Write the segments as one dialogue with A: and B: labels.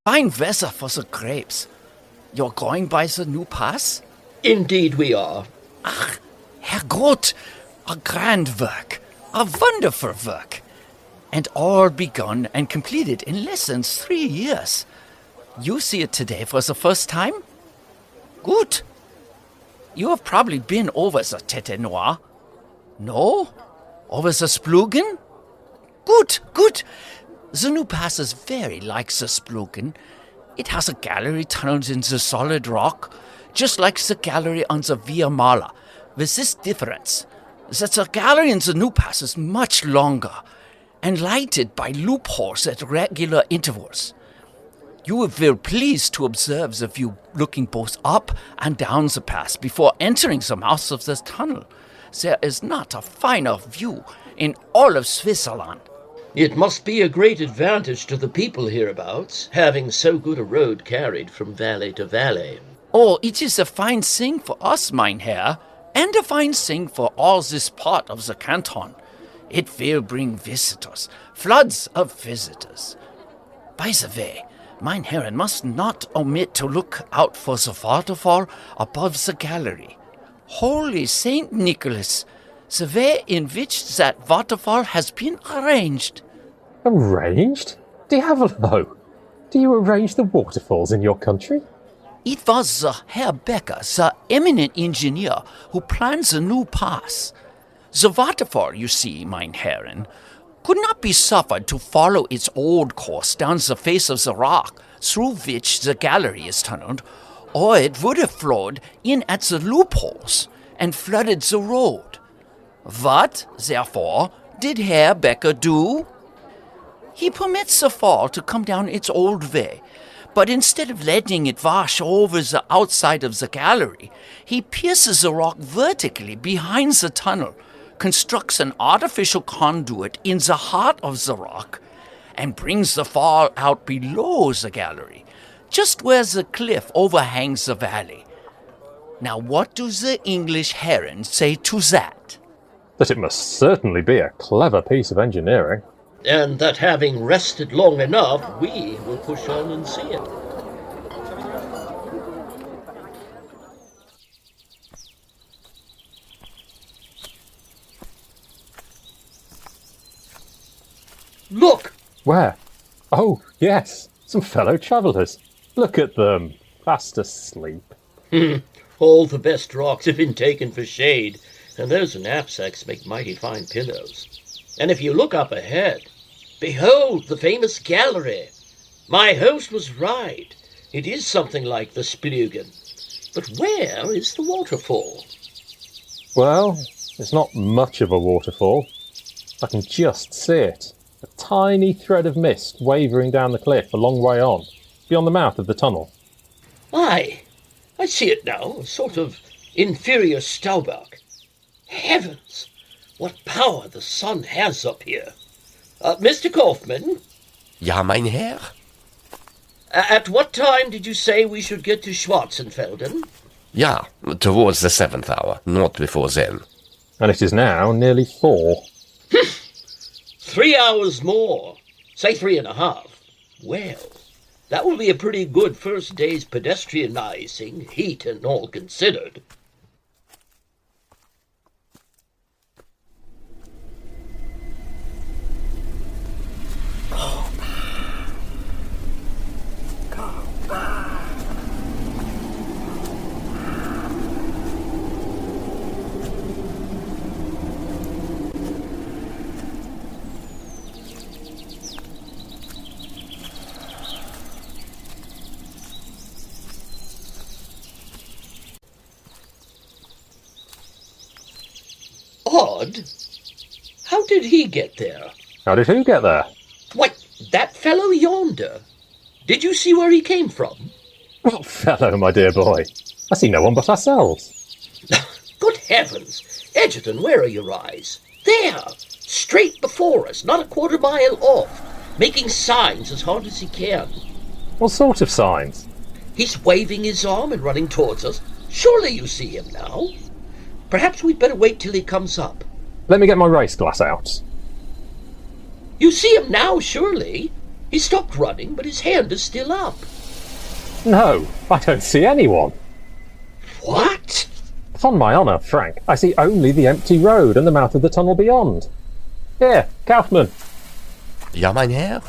A: Fine weather for the grapes. You're going by the new pass?
B: Indeed we are.
A: Ach, Herrgott, a grand work, a wonderful work. And all begun and completed in less than 3 years. You see it today for the first time? Good. You have probably been over the Tete Noir. No? Over the Splugen? Good, good. The new pass is very like the Splugen. It has a gallery tunneled in the solid rock, just like the gallery on the Via Mala, with this difference, that the gallery in the new pass is much longer, and lighted by loopholes at regular intervals. You will be pleased to observe the view looking both up and down the pass before entering the mouth of the tunnel. There is not a finer view in all of Switzerland.
B: It must be a great advantage to the people hereabouts, having so good a road carried from valley to valley.
A: Oh, it is a fine thing for us, mein Herr, and a fine thing for all this part of the canton. It will bring visitors, floods of visitors. By the way, mein Herren must not omit to look out for the waterfall above the gallery. Holy Saint Nicholas, the way in which that waterfall has been arranged.
C: Arranged? Diavolo! Do you arrange the waterfalls in your country?
A: It was the Herr Becker, the eminent engineer, who planned the new pass. The waterfall, you see, mein Herren, could not be suffered to follow its old course down the face of the rock through which the gallery is tunneled, or it would have flowed in at the loopholes and flooded the road. What, therefore, did Herr Becker do? He permits the fall to come down its old way, but instead of letting it wash over the outside of the gallery, he pierces the rock vertically behind the tunnel, constructs an artificial conduit in the heart of the rock, and brings the fall out below the gallery, just where the cliff overhangs the valley. Now what do the English herons say to that?
C: That it must certainly be a clever piece of engineering.
B: And that having rested long enough, we will push on and see it. Look!
C: Where? Oh, yes, some fellow travellers. Look at them, fast asleep.
B: All the best rocks have been taken for shade, and those knapsacks make mighty fine pillows. And if you look up ahead, behold the famous gallery. My host was right. It is something like the Splugen. But where is the waterfall?
C: Well, it's not much of a waterfall. I can just see it. A tiny thread of mist wavering down the cliff a long way on, beyond the mouth of the tunnel.
B: Aye, I see it now, a sort of inferior Stauberg. Heavens, what power the sun has up here. Mr. Kaufmann?
D: Ja, mein Herr?
B: At what time did you say we should get to Schwarzenfelden?
D: Ja, towards the 7th hour, not before then.
C: And it is now nearly 4.
B: 3 hours more. Say 3.5. Well, that will be a pretty good first day's pedestrianizing, heat and all considered. Odd. How did he get there?
C: How did who get there?
B: Why, that fellow yonder. Did you see where he came from?
C: What fellow, my dear boy? I see no one but ourselves.
B: Good heavens! Egerton, where are your eyes? There! Straight before us, not a quarter mile off, making signs as hard as he can.
C: What sort of signs?
B: He's waving his arm and running towards us. Surely you see him now? Perhaps we'd better wait till he comes up.
C: Let me get my race glass out.
B: You see him now, surely? He stopped running, but his hand is still up.
C: No, I don't see anyone.
B: What?
C: Upon my honour, Frank, I see only the empty road and the mouth of the tunnel beyond. Here, Kaufmann,
D: Ja, mein Herr?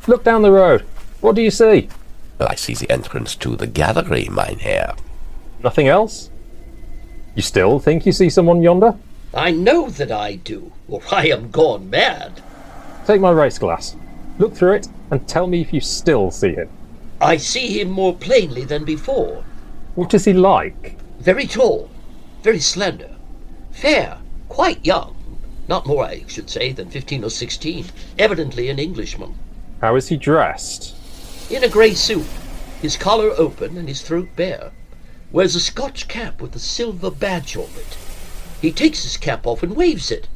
C: look down the road. What do you see?
D: I see the entrance to the gallery, mein Herr.
C: Nothing else? You still think you see someone yonder?
B: I know that I do, or I am gone mad.
C: Take my race glass. Look through it and tell me if you still see him.
B: I see him more plainly than before.
C: What is he like?
B: Very tall, very slender, fair, quite young. Not more, I should say, than 15 or 16. Evidently an Englishman.
C: How is he dressed?
B: In a grey suit, his collar open and his throat bare. Wears a Scotch cap with a silver badge on it. He takes his cap off and waves it.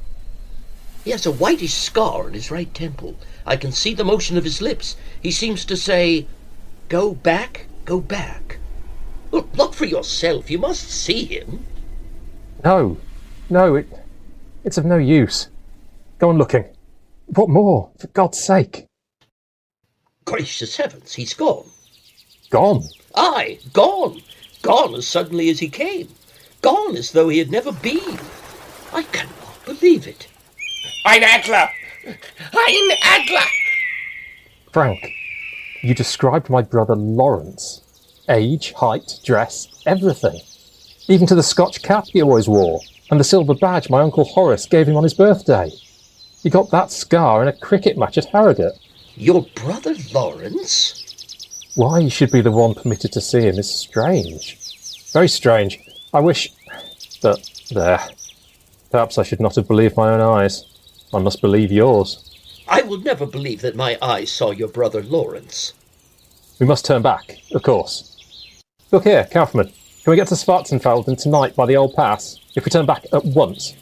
B: He has a whitish scar on his right temple. I can see the motion of his lips. He seems to say, "Go back, go back." Look for yourself. You must see him.
C: No, it's of no use. Go on looking. What more, for God's sake?
B: Gracious heavens, he's gone.
C: Gone?
B: Aye, gone. Gone as suddenly as he came. Gone as though he had never been. I cannot believe it.
A: Ein Adler! Ein Adler!
C: Frank, you described my brother Lawrence. Age, height, dress, everything. Even to the Scotch cap he always wore, and the silver badge my Uncle Horace gave him on his birthday. He got that scar in a cricket match at Harrogate.
B: Your brother Lawrence?
C: Why you should be the one permitted to see him is strange. Very strange. I wish... But, there. Perhaps I should not have believed my own eyes. I must believe yours.
B: I will never believe that my eyes saw your brother Lawrence.
C: We must turn back, of course. Look here, Kaufmann. Can we get to Schwarzenfelden tonight by the old pass, if we turn back at once?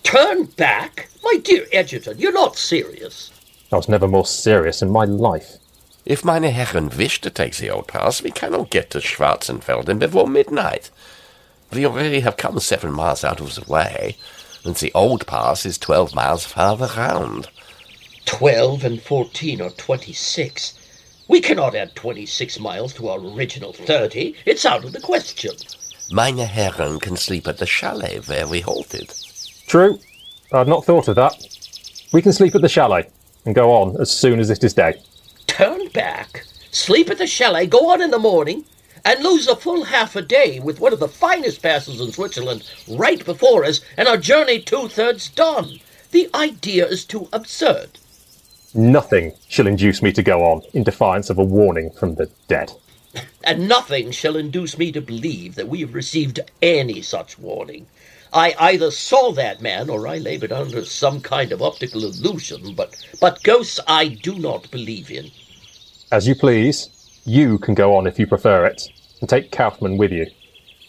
B: Turn back? My dear Egerton, you're not serious.
C: I was never more serious in my life.
D: If meine Herren wish to take the old pass, we cannot get to Schwarzenfelden before midnight. We already have come 7 miles out of the way, and the old pass is 12 miles farther round.
B: 12 and 14 are 26. We cannot add 26 miles to our original 30. It's out of the question.
D: Meine Herren can sleep at the chalet where we halted.
C: True. I'd not thought of that. We can sleep at the chalet and go on as soon as it is day.
B: Turn back, sleep at the chalet, go on in the morning, and lose a full half a day with one of the finest passes in Switzerland right before us, and our journey 2/3 done. The idea is too absurd.
C: Nothing shall induce me to go on in defiance of a warning from the dead.
B: And nothing shall induce me to believe that we have received any such warning. I either saw that man or I laboured under some kind of optical illusion, but ghosts I do not believe in.
C: As you please. You can go on if you prefer it, and take Kaufmann with you.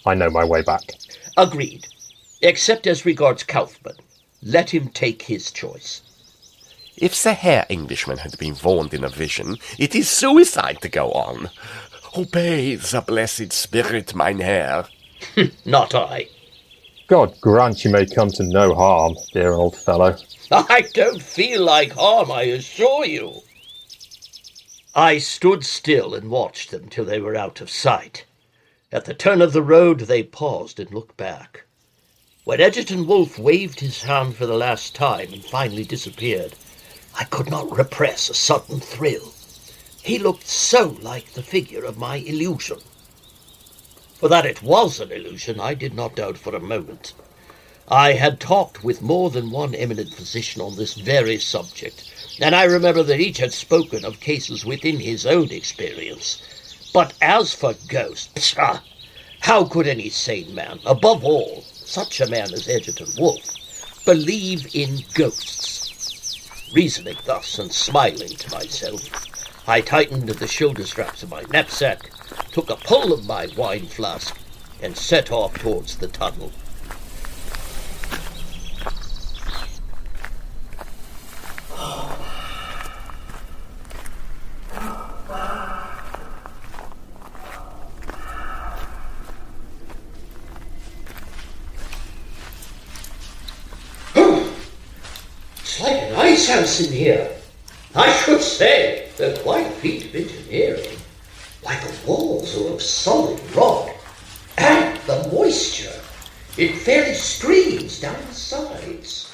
C: I know my way back.
B: Agreed. Except as regards Kaufmann. Let him take his choice.
D: If the Herr Englishman had been warned in a vision, it is suicide to go on. Obey the blessed spirit, mein Herr.
B: Not I.
C: God grant you may come to no harm, dear old fellow.
B: I don't feel like harm, I assure you. I stood still and watched them till they were out of sight. At the turn of the road they paused and looked back. When Egerton Wolfe waved his hand for the last time and finally disappeared, I could not repress a sudden thrill. He looked so like the figure of my illusion. For that it was an illusion, I did not doubt for a moment. I had talked with more than one eminent physician on this very subject, and I remember that each had spoken of cases within his own experience. But as for ghosts, how could any sane man, above all, such a man as Egerton Wolfe, believe in ghosts? Reasoning thus and smiling to myself, I tightened the shoulder straps of my knapsack, took a pull of my wine flask, and set off towards the tunnel. It's like an ice house in here. I should say, Quite a feat of engineering. Why, the walls are of solid rock. And the moisture. It fairly streams down the sides.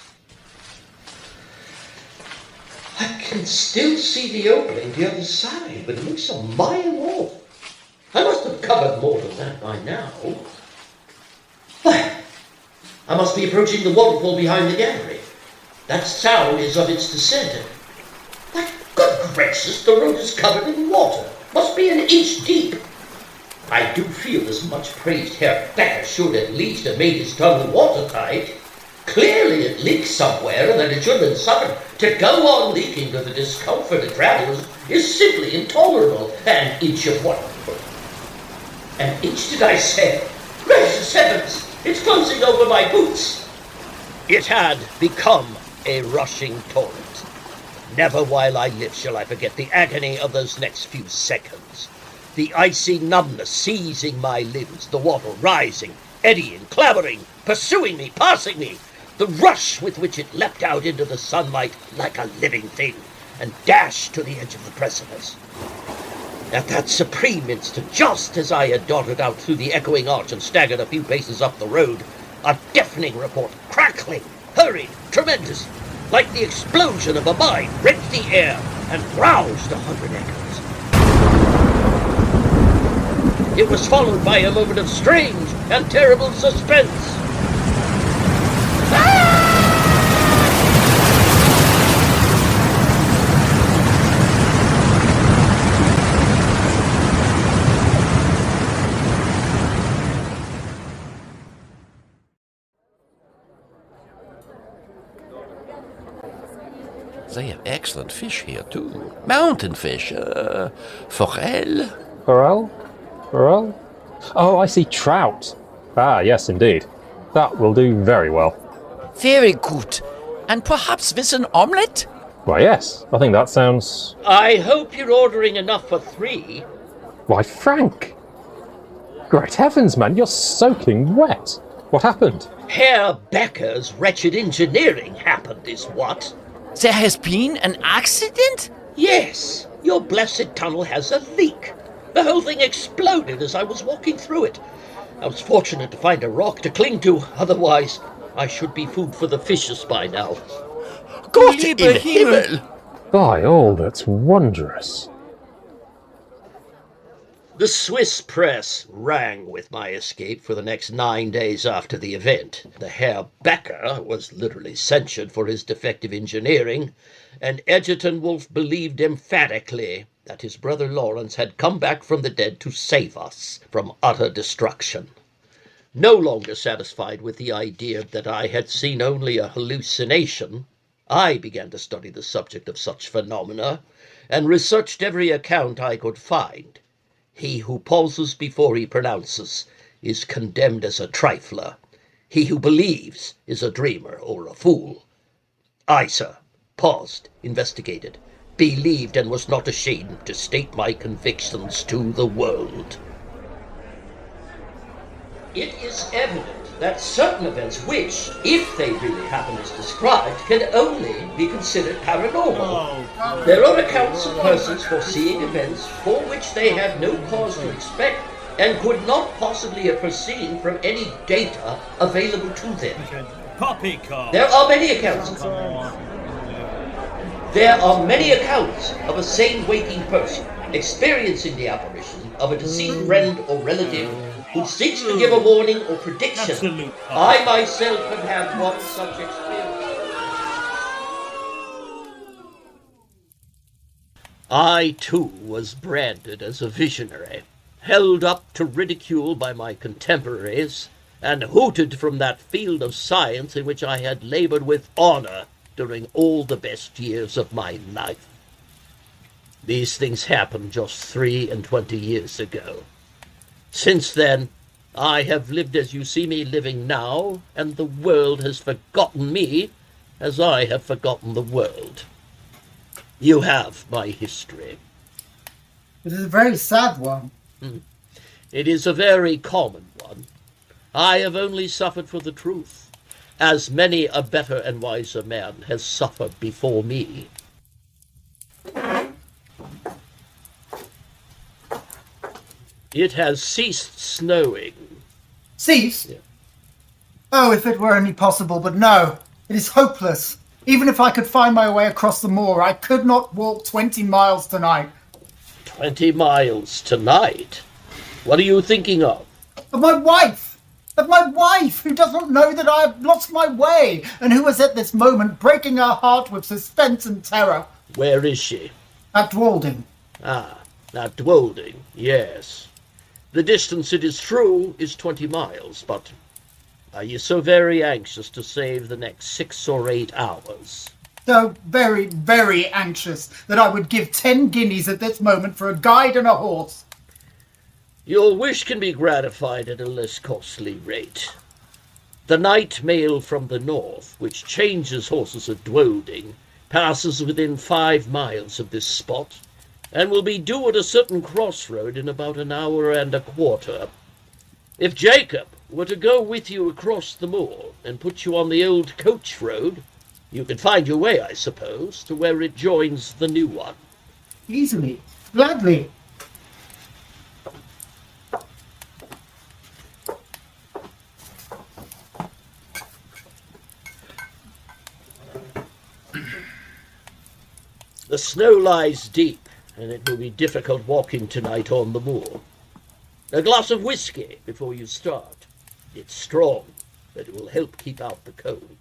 B: I can still see the opening the other side, but it looks a mile off. I must have covered more than that by now. Why, I must be approaching the waterfall behind the gallery. That sound is of its descent. My good gracious, the road is covered in water. Must be an inch deep. I do feel this much praised Herr Becker should at least have made his tunnel watertight. Clearly it leaks somewhere, and that it should have been suffered to go on leaking to the discomfort of travellers is simply intolerable. An inch of what? An inch, did I say? Gracious heavens! It's closing over my boots. It had become a rushing torrent. Never while I live shall I forget the agony of those next few seconds. The icy numbness seizing my limbs, the water rising, eddying, clamouring, pursuing me, passing me, the rush with which it leapt out into the sunlight like a living thing, and dashed to the edge of the precipice. At that supreme instant, just as I had darted out through the echoing arch and staggered a few paces up the road, a deafening report, crackling, hurried, tremendous, like the explosion of a mine, rent the air and roused 100 echoes. It was followed by a moment of strange and terrible suspense.
D: They have excellent fish here, too. Mountain fish, forelle.
C: Forelle? Forelle? Oh, I see trout. Ah, yes, indeed. That will do very well.
A: Very good. And perhaps with an omelette?
C: Why, yes. I think that sounds...
B: I hope you're ordering enough for 3.
C: Why, Frank! Great heavens, man, you're soaking wet. What happened?
B: Herr Becker's wretched engineering happened, is what?
A: There has been an accident?
B: Yes, your blessed tunnel has a leak. The whole thing exploded as I was walking through it. I was fortunate to find a rock to cling to, otherwise I should be food for the fishes by now.
D: Gott in Himmel!
C: By all that's wondrous.
B: The Swiss press rang with my escape for the next 9 days after the event. The Herr Becker was literally censured for his defective engineering, and Egerton Wolfe believed emphatically that his brother Lawrence had come back from the dead to save us from utter destruction. No longer satisfied with the idea that I had seen only a hallucination, I began to study the subject of such phenomena, and researched every account I could find. He who pauses before he pronounces is condemned as a trifler. He who believes is a dreamer or a fool. I, sir, paused, investigated, believed, and was not ashamed to state my convictions to the world. It is evident that certain events which, if they really happen as described, can only be considered paranormal. There are accounts of persons foreseeing events for which they had no cause to expect and could not possibly have foreseen from any data available to them. There are many accounts. There are many accounts of a sane waking person experiencing the apparition of a deceased friend or relative who seeks to give a warning or prediction. I myself have had one such experience. I, too, was branded as a visionary, held up to ridicule by my contemporaries, and hooted from that field of science in which I had laboured with honour during all the best years of my life. These things happened just 23 years ago. Since then, I have lived as you see me living now, and the world has forgotten me as I have forgotten the world. You have my history.
E: It is a very sad one.
B: It is a very common one. I have only suffered for the truth, as many a better and wiser man has suffered before me. It has ceased snowing.
E: Cease?
B: Yeah.
E: Oh, if it were only possible, but no. It is hopeless. Even if I could find my way across the moor, I could not walk 20 miles tonight.
B: 20 miles tonight? What are you thinking of?
E: Of my wife! Of my wife, who doesn't know that I have lost my way, and who is at this moment breaking her heart with suspense and terror.
B: Where is she?
E: At Dwalding.
B: Ah, at Dwalding, yes. The distance, it is true, is 20 miles, but are you so very anxious to save the next 6 or 8 hours?
E: So very, very anxious that I would give 10 guineas at this moment for a guide and a horse.
B: Your wish can be gratified at a less costly rate. The night mail from the north, which changes horses at Dwalding, passes within 5 miles of this spot, and will be due at a certain crossroad in about an hour and a quarter. If Jacob were to go with you across the moor and put you on the old coach road, you could find your way, I suppose, to where it joins the new one.
E: Easily. Gladly.
B: The snow lies deep, and it will be difficult walking tonight on the moor. A glass of whiskey before you start. It's strong, but it will help keep out the cold.